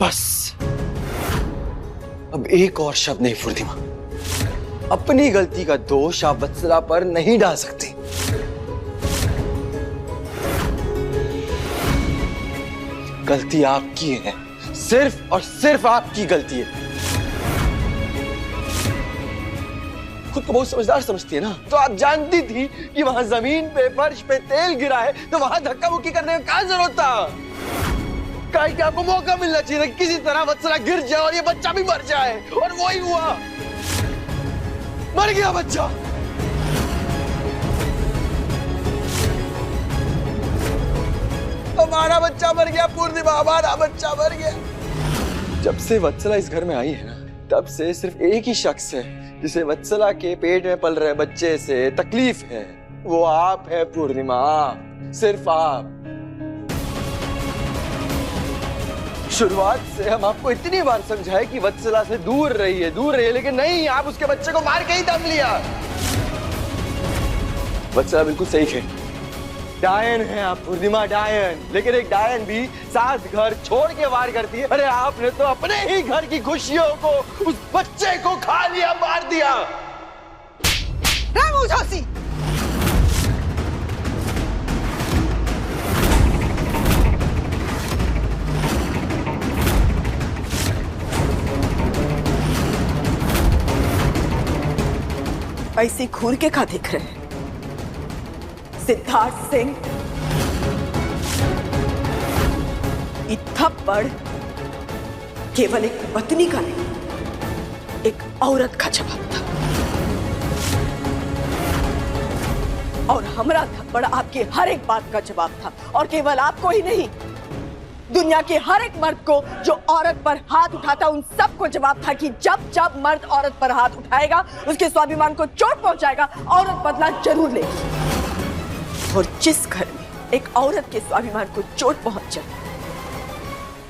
बस अब एक और शब्द नहीं फुर्तिमा। अपनी गलती का दोष आप वत्सला पर नहीं डाल सकती। गलती आपकी है, सिर्फ और सिर्फ आपकी गलती है। खुद को बहुत समझदार समझती है ना, तो आप जानती थी कि वहां जमीन पे फर्श पे तेल गिरा है, तो वहां धक्का मुक्की करने का क्या जरूरत था? काहे कि आपको मौका मिलना चाहिए था, किसी तरह वत्सला गिर जाए और ये बच्चा भी मर जाए, और वही हुआ। मर गया बच्चा। हमारा बच्चा मर गया पूर्णिमा, हमारा बच्चा मर गया। जब से वत्सला इस घर में आई है ना, तब से सिर्फ एक ही शख्स है जिसे वत्सला के पेट में पल रहे बच्चे से तकलीफ है, वो आप है पूर्णिमा, सिर्फ आप। शुरुआत से हम आपको इतनी बार समझाए कि वत्सला से दूर रहिए, लेकिन नहीं, आप उसके बच्चे को मार के ही दम लिया। वत्सला बिल्कुल सही है, डायन है आप पूर्णिमा, डायन। लेकिन एक डायन भी 7 घर छोड़ के वार करती है। अरे आपने तो अपने ही घर की खुशियों को उस बच्चे को खा लिया, मार दिया। रामू जोशी, ऐसे घूर के क्या देख रहे हैं? सिद्धार्थ सिंह, थप्पड़ केवल एक पत्नी का नहीं, एक औरत का जवाब था। और हमारा थप्पड़ आपके हर एक बात का जवाब था, और केवल आपको ही नहीं, दुनिया के हर एक मर्द को जो औरत पर हाथ उठाता, उन सबको जवाब था कि जब जब मर्द औरत पर हाथ उठाएगा, उसके स्वाभिमान को चोट पहुंचाएगा, औरत बदला जरूर लेगी। और जिस घर में एक औरत के स्वाभिमान को चोट पहुंच जाए,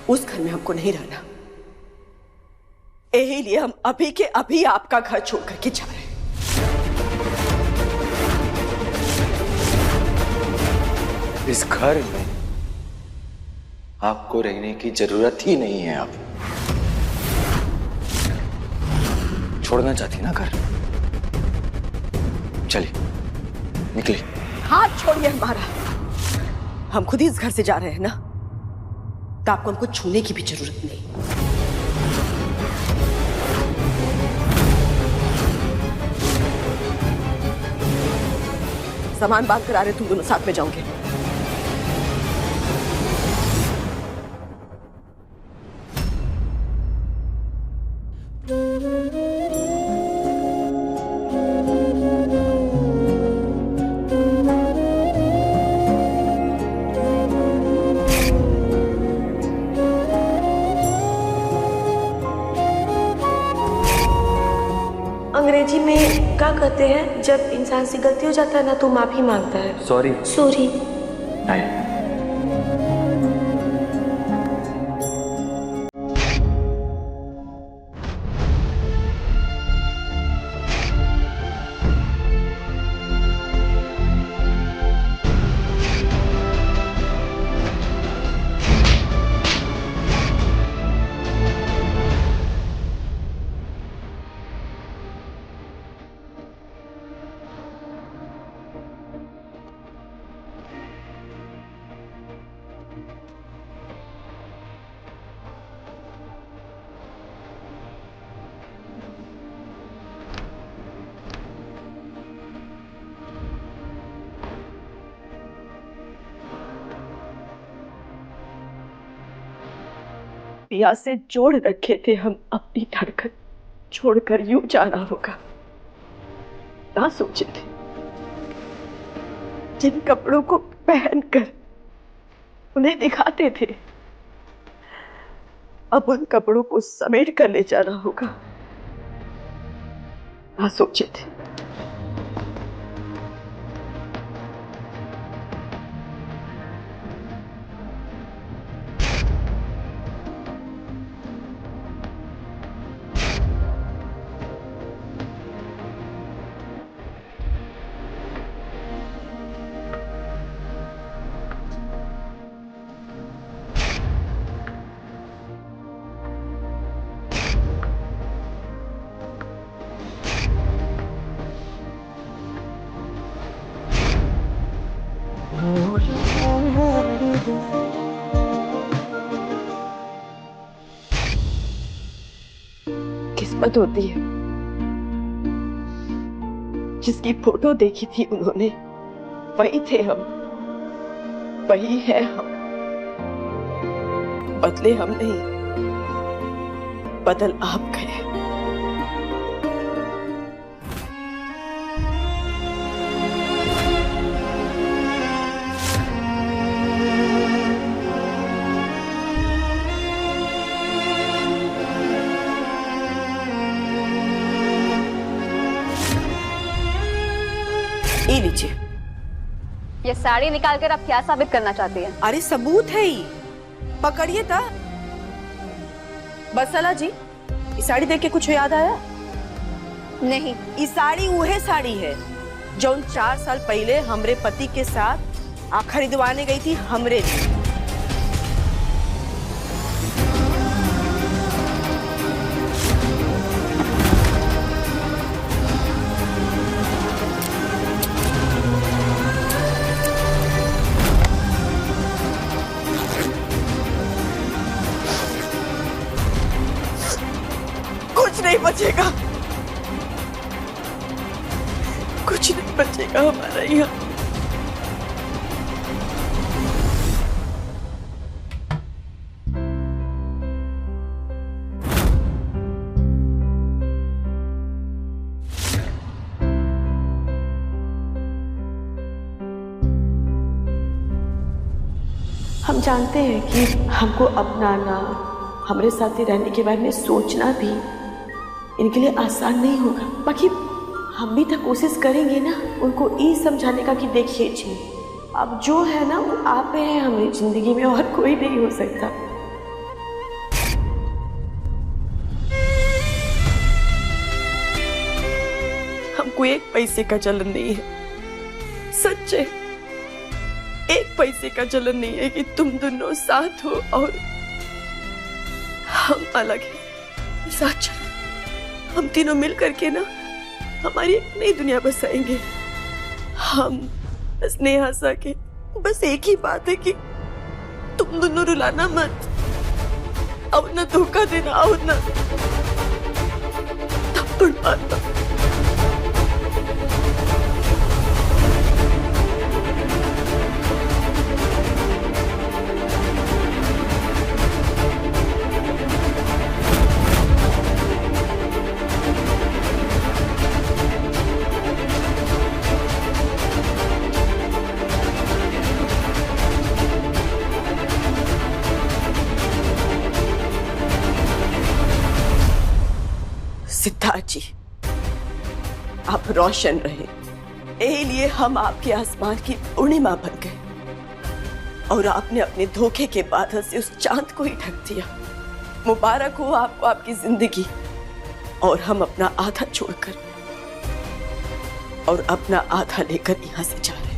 उस घर में हमको नहीं रहना। यही लिए हम अभी के अभी आपका घर छोड़ करके जा रहे हैं। इस घर में आपको रहने की जरूरत ही नहीं है। आप छोड़ना चाहती ना घर, चलिए निकलिए। हाथ छोड़िए हमारा, हम खुद ही इस घर से जा रहे हैं ना, तो आपको हमको छूने की भी जरूरत नहीं। सामान बांध कर आ रहे, तुम दोनों साथ में जाओगे। अंग्रेजी में क्या कहते हैं जब इंसान से गलती हो जाता है ना, तो माफी मांगता है? सॉरी। सॉरी। पिया से जोड़ रखे थे हम अपनी धड़कन, छोड़कर यूं जाना होगा ना सोचे थे। जिन कपड़ों को पहनकर उन्हें दिखाते थे, अब उन कपड़ों को समेट कर ले जाना होगा ना सोचे थे। किस्मत होती है। जिसकी फोटो देखी थी उन्होंने, वही थे हम, वही है हम। बदले हम नहीं, बदल आप गए। ये लीजिए। ये साड़ी निकाल कर आप क्या साबित करना चाहती हैं? अरे सबूत है ही, पकड़िए था। बसला जी, ये साड़ी देख के कुछ याद आया? नहीं। ये साड़ी वह साड़ी है जो 4 साल पहले हमरे पति के साथ खरीदवाने गई थी हमरे लिए। कुछ नहीं बचेगा, कुछ नहीं बचेगा हमारा यहाँ। हम जानते हैं कि हमको अपनाना, हमारे साथ ही रहने के बारे में सोचना भी इनके लिए आसान नहीं होगा। बाकी हम भी तो कोशिश करेंगे ना उनको ये समझाने का कि देखिए जी, अब जो है ना वो आप हैं हमारी जिंदगी में, और कोई नहीं हो सकता। हमको एक पैसे का जलन नहीं है, सच्चे एक पैसे का जलन नहीं है कि तुम दोनों साथ हो और हम अलग हैं। साथ चलो, हम तीनों मिल करके ना हमारी एक नई दुनिया बसाएंगे। हम बस नेहा सा के बस एक ही बात है कि तुम दोनों रुलाना मत, और ना धोखा देना और ना थप्पड़ मारना। सिद्धार्थ जी, आप रोशन रहे, यही लिए हम आपके आसमान की पूर्णिमा बन गए, और आपने अपने धोखे के बादल से उस चांद को ही ढक दिया। मुबारक हो आपको आपकी जिंदगी। और हम अपना आधा छोड़कर और अपना आधा लेकर यहाँ से जा रहे हैं।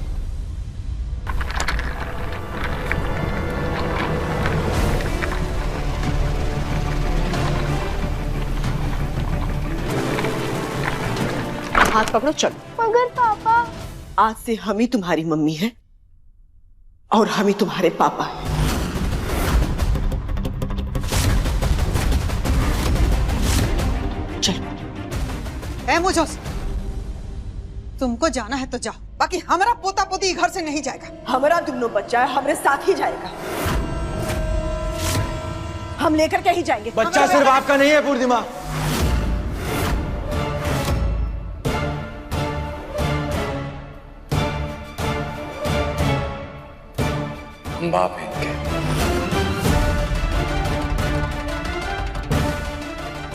हाथ पकड़ो, चलो। मगर पापा, आज से हम ही तुम्हारी मम्मी है और हम ही तुम्हारे पापा हैं। चलो। मुझोस, तुमको जाना है तो जाओ, बाकी हमारा पोता पोती घर से नहीं जाएगा। हमारा दोनों बच्चा है, हमारे साथ ही जाएगा, हम लेकर के ही जाएंगे। बच्चा सिर्फ आपका नहीं है पूर्णिमा, बाप इनके।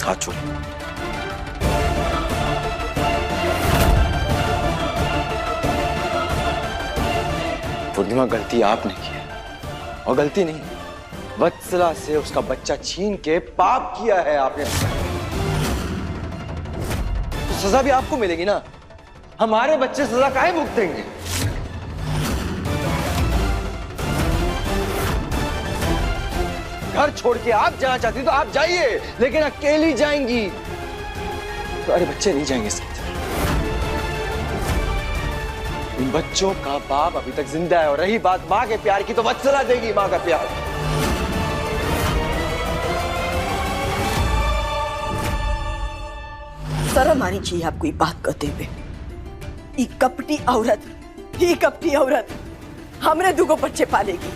हाथ छोड़। पूर्णिमा, गलती आपने की है, और गलती नहीं, वत्सला से उसका बच्चा छीन के पाप किया है आपने। तो सजा भी आपको मिलेगी ना, हमारे बच्चे सजा काहे भुगतेंगे? घर छोड़ के आप जाना चाहती तो आप जाइए, लेकिन अकेली जाएंगी तो अरे बच्चे नहीं जाएंगे साथ। इन बच्चों का बाप अभी तक जिंदा है, और रही बात माँ के प्यार की तो वत्सला देगी माँ का प्यार। शर्म आनी चाहिए आपको ये बात कहते हुए। ये कपटी औरत हमरे दुगो बच्चे पालेगी।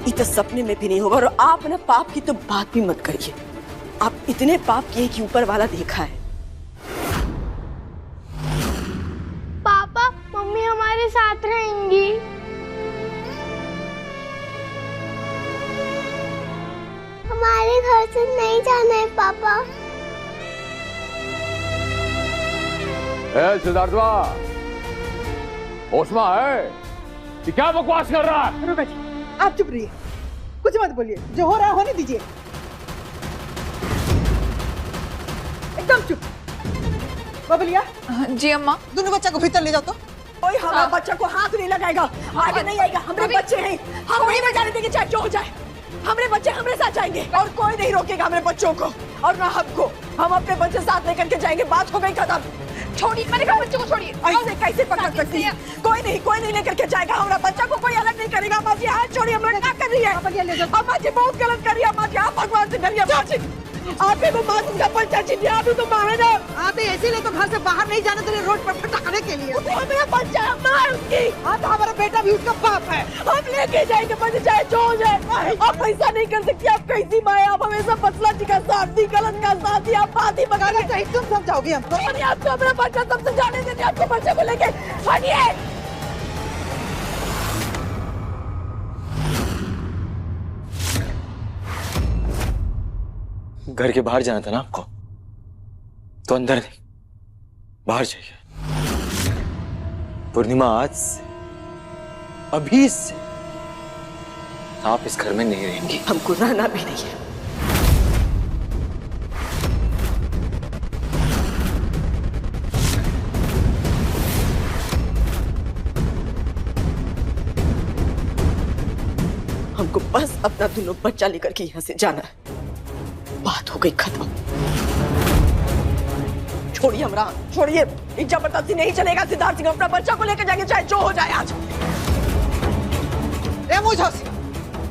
ये तो सपने में भी नहीं होगा। और आप ना पाप की तो बात भी मत करिए। आप इतने पाप किए कि ऊपर वाला देखा है। पापा मम्मी हमारे साथ रहेंगी। हमारे घर से नहीं जाना है पापा। सिद्धार्थवा, होश में है? ये क्या बकवास कर रहा है? रुका जी, आप चुप रहिए, कुछ मत बोलिए। जो हो रहा है होने दीजिए, एकदम चुप। बबलिया। जी अम्मा। दोनों बच्चा को भीतर ले जाओ तो। कोई हमारे बच्चा को हाथ नहीं लगाएगा, आगे नहीं आएगा। हमारे बच्चे हैं, हम वहीं में जाने देंगे चाहे जो हो जाए। हमारे बच्चे हमारे साथ जाएंगे और कोई नहीं रोकेगा हमारे बच्चों को और ना हमको। हम अपने बच्चे साथ लेकर के जाएंगे। बात हो गई खत्म। छोड़िए, मैंने कहा बच्चों को छोड़िए। ऐसे कैसे पकड़ सकती है? कोई नहीं लेकर के जाएगा। हमारा बच्चा को कोई अलग नहीं करेगा। अम्मा जी हाथ छोड़िए, हम लोग क्या कर रही है? अम्मा जी बहुत गलत कर रही है। अम्मा जी आप भगवान से करिए। अम्मा जी आप ही को मासूम का बच्चा छीनिए। आप ही तो माँ है ना। आप इसीलिए तो घर से बाहर नहीं जाने दे रहे, रोड पर फटकने के लिए। वो मेरा बच्चा है, माँ है उसकी। हाँ तो हमारा बेटा भी उसका बाप है। हम लेके जाएंगे बच्चे चाहे जो हो जाए। आप ऐसा नहीं कर सकती। आप कैसी माँ है? आप हमेशा पतला जी का साथ दी, गलत का साथ दी। आप बात ही बगाना सही तुम समझाओगे हमको? आपको अपना बच्चा सबसे जाने देते। आपके बच्चे को लेके हटिए। घर के बाहर जाना था ना आपको, तो अंदर नहीं बाहर जाइए। पूर्णिमा आज से, अभी से आप इस घर में नहीं रहेंगी। हमको रहना भी नहीं है। हमको बस अपना दोनों बच्चा लेकर के यहाँ से जाना है। बात हो गई खत्म। छोड़िए हमरा, छोड़िए। जबरदस्ती नहीं चलेगा। सिद्धार्थ सिंह अपना बच्चा को लेकर जाएंगे चाहे जो हो जाए आज।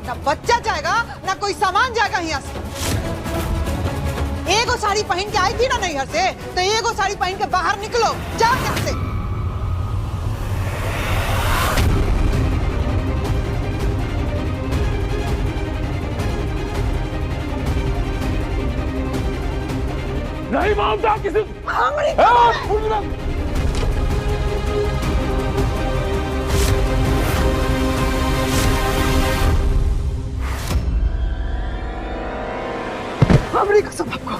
ना बच्चा जाएगा ना कोई सामान जाएगा यहाँ से। एगो साड़ी पहन के आई थी ना नैहर से, तो एगो साड़ी पहन के बाहर निकलो। जाओ यहाँ से। नहीं मानता किसी। हमारी कसम आपको।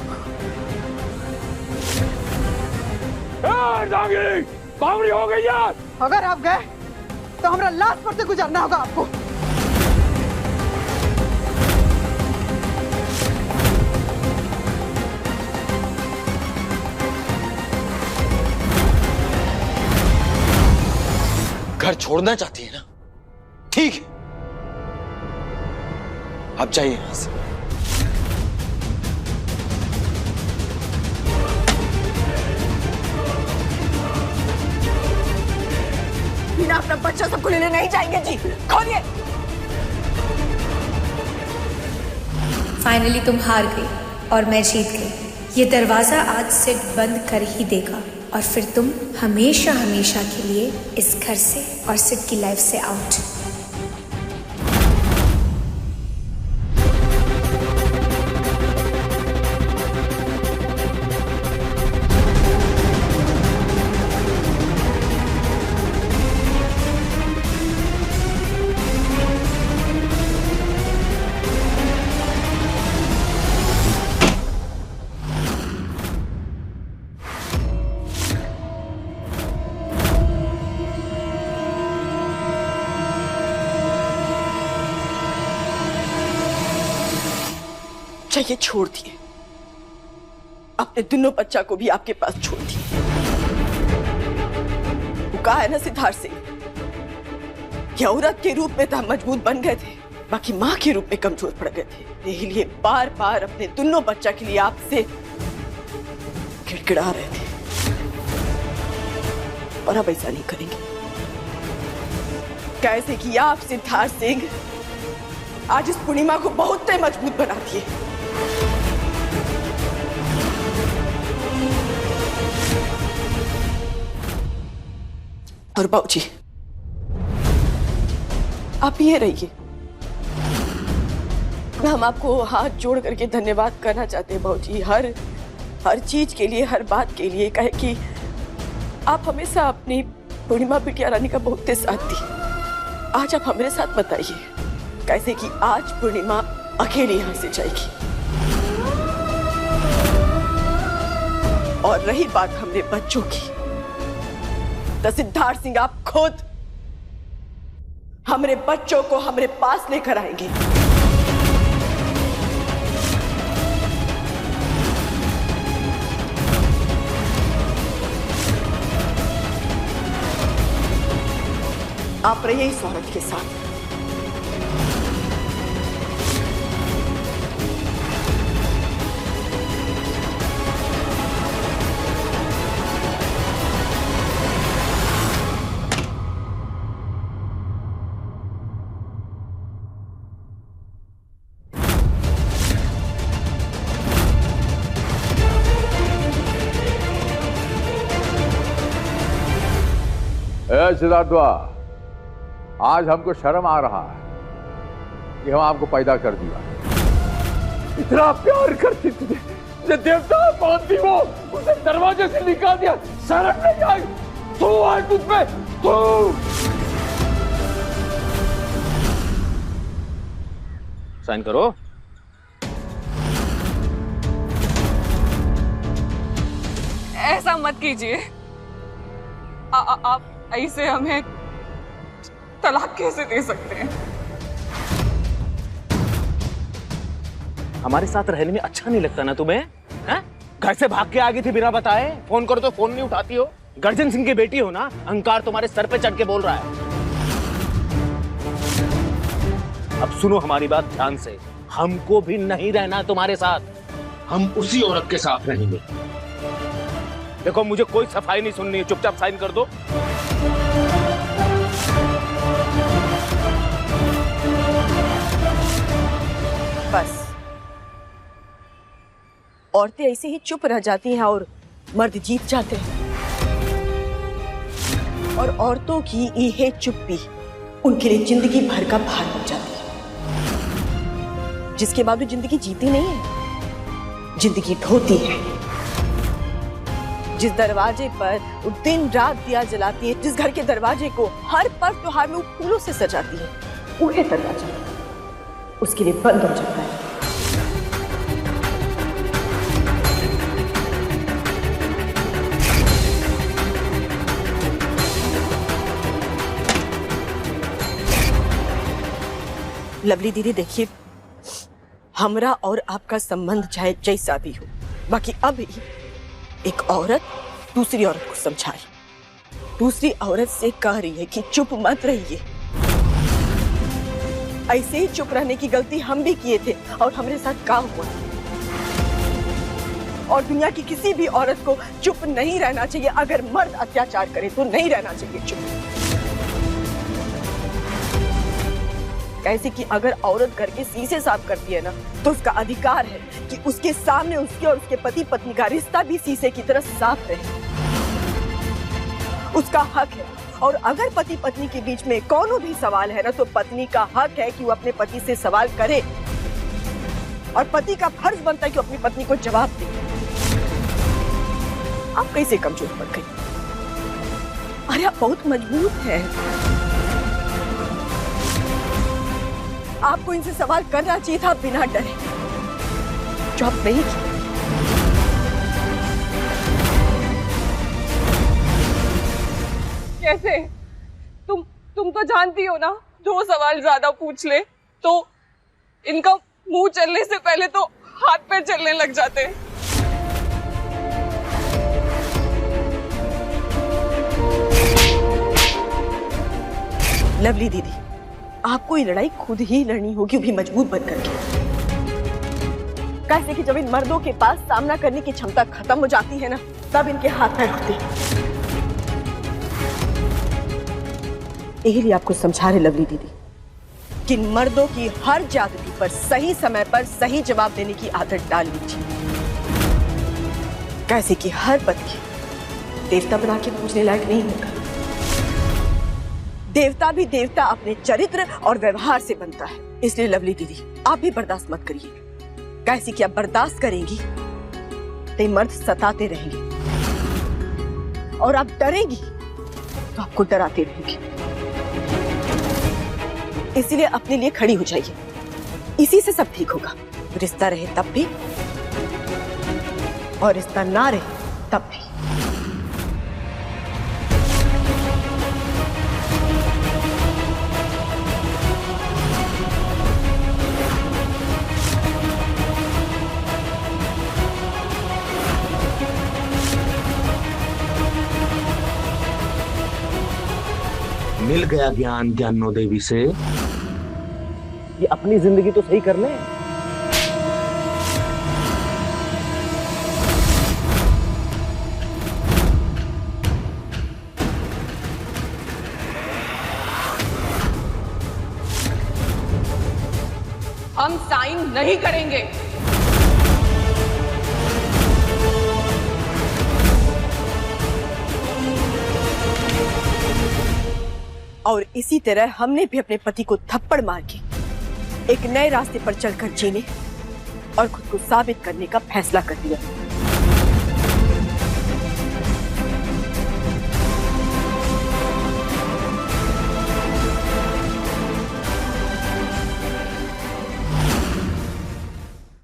बावड़ी हो गई यार। अगर आप गए तो हमारा लाश पर से गुजरना होगा आपको। घर छोड़ना चाहती है ना? ठीक है, आप जाइए यहां से। बिना अपना बच्चा सबको लेने नहीं जाएंगे जी। खोलिए। फाइनली तुम हार गई और मैं जीत गई। ये दरवाजा आज से बंद कर ही देगा और फिर तुम हमेशा हमेशा के लिए इस घर से और सिड की लाइफ से आउट। चाहिए छोड़ दिए। अपने दोनों बच्चा को भी आपके पास छोड़ दिए। वो कहा है ना सिद्धार्थ सिंह कि औरत के रूप में तो हम मजबूत बन गए थे, बाकी माँ के रूप में कमजोर पड़ गए थे। यही लिए बार बार अपने दोनों बच्चा के लिए आपसे गिड़गिड़ा रहे थे। और अब ऐसा नहीं करेंगे। कैसे कि आप सिद्धार्थ सिंह आज इस पूर्णिमा को बहुत मजबूत बनाती है। और बाबूजी, आप ये रहिए। हम आपको हाथ जोड़ करके धन्यवाद करना चाहते हैं बाबूजी, हर चीज के लिए, हर बात के लिए। कहे कि आप हमेशा अपनी पूर्णिमा बिटिया रानी का बहुत साथ दी। आज आप हमारे साथ बताइए कैसे कि आज पूर्णिमा अकेले यहाँ से जाएगी। और रही बात हमने बच्चों की, तो सिद्धार्थ सिंह आप खुद हमारे बच्चों को हमारे पास लेकर आएंगे। आप रहिए इस औरत के साथ। सिद्धार्थ, आज हमको शर्म आ रहा है कि हम आपको पैदा कर दिया। इतना प्यार करती तुझे, जो देवता मानती वो, उसे दरवाजे से निकाल दिया। शर्म नहीं आई? तू आए तुझ पे, तू। साइन करो। ऐसा मत कीजिए। आप ऐसे हमें तलाक कैसे दे सकते हैं? हमारे साथ रहने में अच्छा नहीं लगता ना तुम्हें? हैं? घर से भाग के आ गई थी बिना बताए, फोन करो तो फोन नहीं उठाती हो। गर्जन सिंह की बेटी हो ना, अहंकार तुम्हारे सर पे चढ़ के बोल रहा है। अब सुनो हमारी बात ध्यान से, हमको भी नहीं रहना तुम्हारे साथ, हम उसी औरत के साथ रहेंगे। देखो मुझे कोई सफाई नहीं सुननी है, चुपचाप साइन कर दो। बस औरतें ऐसे ही चुप रह जाती हैं और मर्द जीत जाते हैं। और औरतों की ये चुप्पी उनके लिए जिंदगी भर का भार बन जाती है, जिसके बाद वो जिंदगी जीती नहीं है, जिंदगी ढोती है। जिस दरवाजे पर वो दिन रात दिया जलाती है, जिस घर के दरवाजे को हर पर्व त्योहार में वो फूलों से सजाती है, वही दरवाजा उसके लिए बंद हो जाता है। लवली दीदी, देखिए हमरा और आपका संबंध चाहे जैसा भी हो, बाकी अभी एक औरत दूसरी औरत को समझा रही, दूसरी औरत से कह रही है कि चुप मत रहिए। ऐसे ही चुप रहने की गलती हम भी किए थे और हमारे साथ क्या हुआ। और दुनिया की किसी भी औरत को चुप नहीं रहना चाहिए। अगर मर्द अत्याचार करे तो नहीं रहना चाहिए चुप। कैसे कि अगर औरत घर के शीशे साफ करती है ना, तो उसका अधिकार है कि उसके सामने उसके और उसके पति पत्नी का रिश्ता भी शीशे की तरह साफ रहे। उसका हक है। और अगर पति पत्नी के बीच में कोनो भी सवाल है ना, तो पत्नी का हक है कि वो अपने पति से सवाल करे और पति का फर्ज बनता है कि अपनी पत्नी को जवाब दे। आप कैसे कमजोर पड़ गई? अरे आप बहुत मजबूत हैं। आपको इनसे सवाल करना चाहिए था बिना डरे, जो आप नहीं किया। कैसे? तुम तो जानती हो ना, 2 सवाल ज्यादा पूछ ले तो इनका मुंह चलने से पहले तो हाथ पैर चलने लग जाते हैं। लवली दीदी, आपको ये लड़ाई खुद ही लड़नी होगी, भी मजबूत बनकर के। कैसे कि जब इन मर्दों के पास सामना करने की क्षमता खत्म हो जाती है ना, तब इनके हाथ पैर होते हैं। यही लिए आपको समझा रहे लवली दीदी कि मर्दों की हर ज्यादती पर सही समय पर सही जवाब देने की आदत डाल लीजिए। कैसे कि हर पति देवता बना के पूछने लायक नहीं होगा। देवता भी देवता अपने चरित्र और व्यवहार से बनता है। इसलिए लवली दीदी, आप भी बर्दाश्त मत करिए। कैसी कि आप बर्दाश्त करेंगी तो ये मर्द सताते रहेंगे, और आप डरेंगी तो आपको डराते रहेंगे। इसीलिए अपने लिए खड़ी हो जाइए, इसी से सब ठीक होगा। रिश्ता रहे तब भी और रिश्ता ना रहे तब भी। मिल गया ज्ञान ज्ञानो देवी से। ये अपनी जिंदगी तो सही कर ले। हम साइन नहीं करेंगे। और इसी तरह हमने भी अपने पति को थप्पड़ मार के एक नए रास्ते पर चलकर जीने और खुद को साबित करने का फैसला कर लिया।